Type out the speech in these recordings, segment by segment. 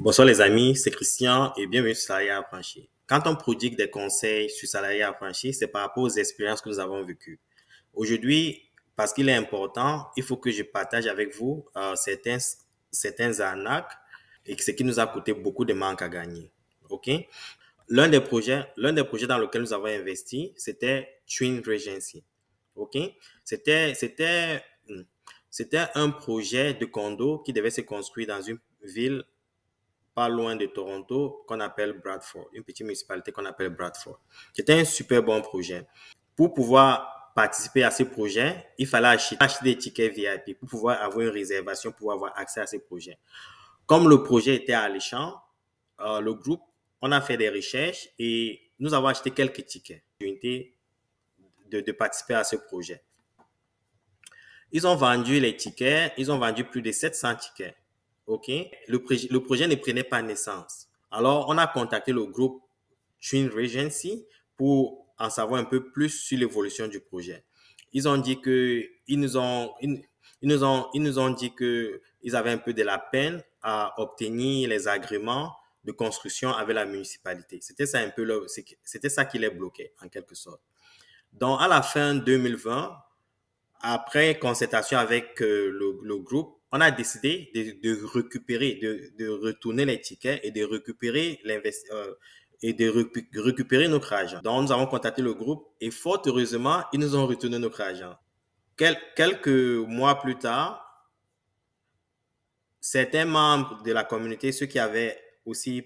Bonsoir les amis, c'est Christian et bienvenue sur Salariat Affranchi. Quand on prodigue des conseils sur Salariat Affranchi, c'est par rapport aux expériences que nous avons vécues. Aujourd'hui, parce qu'il est important, il faut que je partage avec vous certains arnaques et ce qui nous a coûté beaucoup de manque à gagner. OK? L'un des projets dans lequel nous avons investi, c'était Twin Regency. OK? C'était, c'était, c'était un projet de condo qui devait se construire dans une ville pas loin de Toronto qu'on appelle Bradford, une petite municipalité qu'on appelle Bradford. C'était un super bon projet. Pour pouvoir participer à ce projet, il fallait acheter des tickets VIP pour pouvoir avoir une réservation, pour avoir accès à ce projet. Comme le projet était alléchant, le groupe, on a fait des recherches et nous avons acheté quelques tickets de participer à ce projet. Ils ont vendu les tickets, ils ont vendu plus de 700 tickets. OK? Le projet ne prenait pas naissance. Alors, on a contacté le groupe Twin Regency pour en savoir un peu plus sur l'évolution du projet. Ils ont dit que, ils nous ont dit que ils avaient un peu de la peine à obtenir les agréments de construction avec la municipalité. C'était ça qui les bloquait, en quelque sorte. Donc, à la fin 2020, après concertation avec le groupe, on a décidé de récupérer, de retourner les tickets et de récupérer notre argent. Donc, nous avons contacté le groupe et fort heureusement, ils nous ont retourné notre argent. Quelques mois plus tard, certains membres de la communauté, ceux qui avaient aussi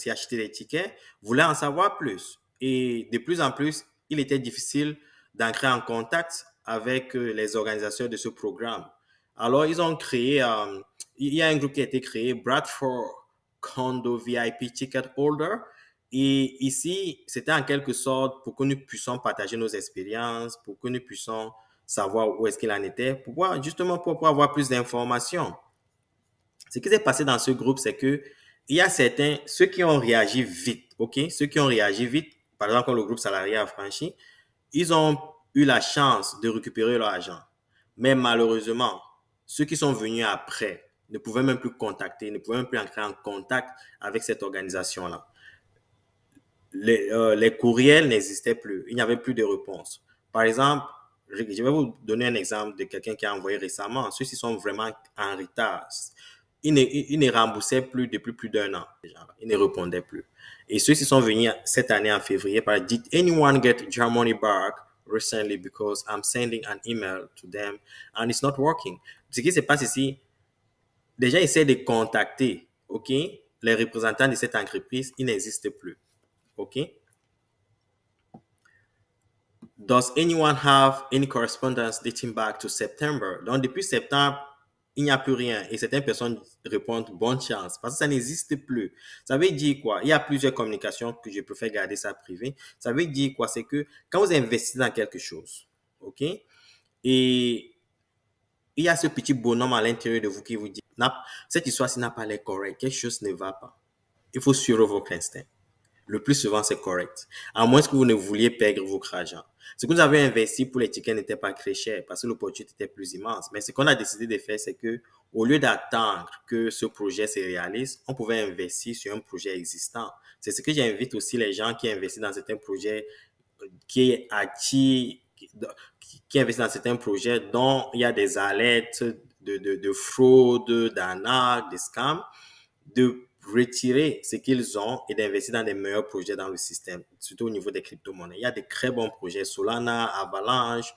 acheté les tickets, voulaient en savoir plus. Et de plus en plus, il était difficile d'entrer en contact avec les organisateurs de ce programme. Alors, il y a un groupe qui a été créé, Bradford Condo VIP Ticket Holder. Et ici, c'était en quelque sorte pour que nous puissions partager nos expériences, pour que nous puissions savoir où est-ce qu'il en était, justement pour pouvoir avoir plus d'informations. Ce qui s'est passé dans ce groupe, c'est que il y a ceux qui ont réagi vite, OK? Ceux qui ont réagi vite, par exemple, quand le groupe salarié a franchi, ils ont eu la chance de récupérer leur argent. Mais malheureusement, ceux qui sont venus après ne pouvaient même plus contacter, ne pouvaient même plus entrer en contact avec cette organisation-là. Les courriels n'existaient plus. Il n'y avait plus de réponse. Par exemple, je vais vous donner un exemple de quelqu'un qui a envoyé récemment. Ceux-ci sont vraiment en retard. Ils ne remboursaient plus depuis plus d'un an. Ils ne répondaient plus. Et ceux-ci sont venus cette année en février par Did anyone get your money back recently because I'm sending an email to them and it's not working. Ce qui se passe ici, les gens essaient de contacter, OK, les représentants de cette entreprise, ils n'existent plus. OK? Does anyone have any correspondence dating back to September? Donc, depuis septembre, il n'y a plus rien. Et certaines personnes répondent bonne chance parce que ça n'existe plus. Ça veut dire quoi? Il y a plusieurs communications que je préfère garder ça privé. Ça veut dire quoi? C'est que quand vous investissez dans quelque chose, OK? Et il y a ce petit bonhomme à l'intérieur de vous qui vous dit, cette histoire-ci n'a pas l'air correcte, quelque chose ne va pas. Il faut suivre votre instinct. Le plus souvent, c'est correct. À moins que vous ne vouliez perdre votre argent. Ce que nous avons investi pour les tickets n'était pas très cher parce que l'opportunité était plus immense. Mais ce qu'on a décidé de faire, c'est que au lieu d'attendre que ce projet se réalise, on pouvait investir sur un projet existant. C'est ce que j'invite aussi les gens qui investissent dans certains projets qui attirent, qui investissent dans certains projets dont il y a des alertes de fraude, d'arnaque, de scams, de retirer ce qu'ils ont et d'investir dans des meilleurs projets dans le système, surtout au niveau des crypto-monnaies. Il y a de très bons projets, Solana, Avalanche,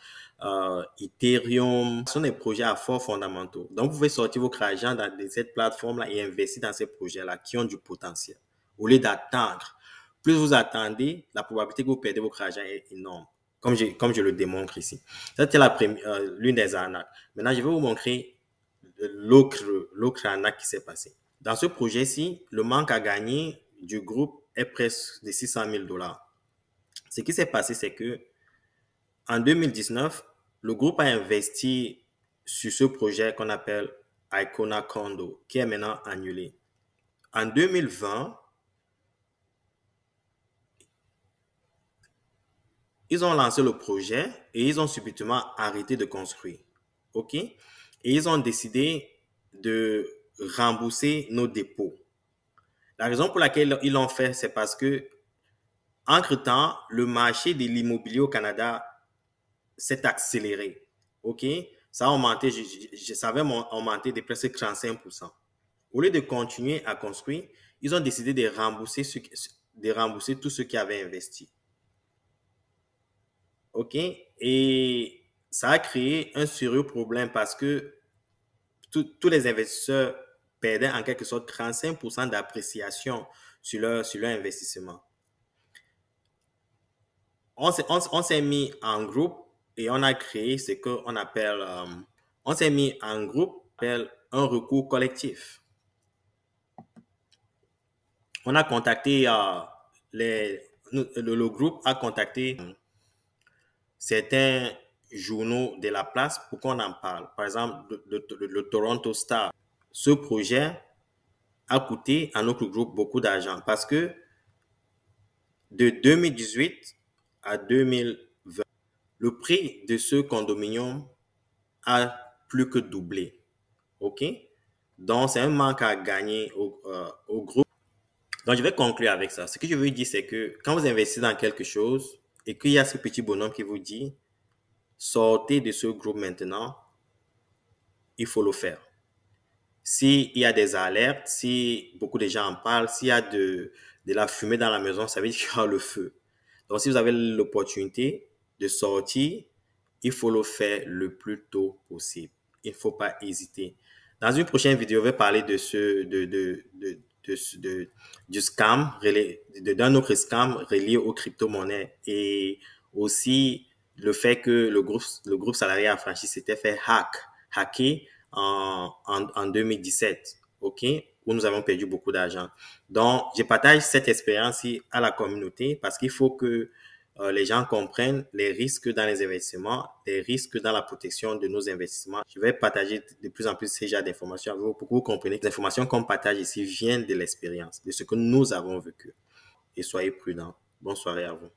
Ethereum. Ce sont des projets à forts fondamentaux. Donc, vous pouvez sortir votre argent de cette plateforme-là et investir dans ces projets-là qui ont du potentiel. Au lieu d'attendre, plus vous attendez, la probabilité que vous perdez votre argent est énorme, comme je le démontre ici. Ça, c'était l'une des arnaques. Maintenant, je vais vous montrer l'autre arnaque qui s'est passée. Dans ce projet-ci, le manque à gagner du groupe est presque de 600 000 dollars. Ce qui s'est passé, c'est que en 2019, le groupe a investi sur ce projet qu'on appelle Icona Condo, qui est maintenant annulé. En 2020, ils ont lancé le projet et ils ont subitement arrêté de construire. OK? Et ils ont décidé de rembourser nos dépôts. La raison pour laquelle ils l'ont fait, c'est parce que, entre-temps, le marché de l'immobilier au Canada s'est accéléré. OK? Ça a augmenté, ça avait augmenté de presque 35%. Au lieu de continuer à construire, ils ont décidé de rembourser tous ceux qui avaient investi. OK? Et ça a créé un sérieux problème parce que tous les investisseurs perdaient en quelque sorte 35% d'appréciation sur leur investissement. On s'est mis en groupe et on a créé ce qu'on appelle, on s'est mis en groupe, appelle un recours collectif. On a contacté le groupe a contacté certains journaux de la place pour qu'on en parle. Par exemple, le Toronto Star. Ce projet a coûté à notre groupe beaucoup d'argent parce que de 2018 à 2020, le prix de ce condominium a plus que doublé. OK? Donc, c'est un manque à gagner au groupe. Donc, je vais conclure avec ça. Ce que je veux dire, c'est que quand vous investissez dans quelque chose et qu'il y a ce petit bonhomme qui vous dit, sortez de ce groupe maintenant, il faut le faire. S'il y a des alertes, si beaucoup de gens en parlent, s'il y a de la fumée dans la maison, ça veut dire qu'il y a le feu. Donc, si vous avez l'opportunité de sortir, il faut le faire le plus tôt possible. Il ne faut pas hésiter. Dans une prochaine vidéo, je vais parler du scam, d'un autre scam relié aux crypto-monnaies et aussi le fait que le groupe salarié affranchi s'était fait hacker en 2017, OK, où nous avons perdu beaucoup d'argent. Donc, je partage cette expérience-ci à la communauté parce qu'il faut que les gens comprennent les risques dans les investissements, les risques dans la protection de nos investissements. Je vais partager de plus en plus ces genres d'informations avec vous pour que vous compreniez que les informations qu'on partage ici viennent de l'expérience, de ce que nous avons vécu. Et soyez prudents. Bonne soirée à vous.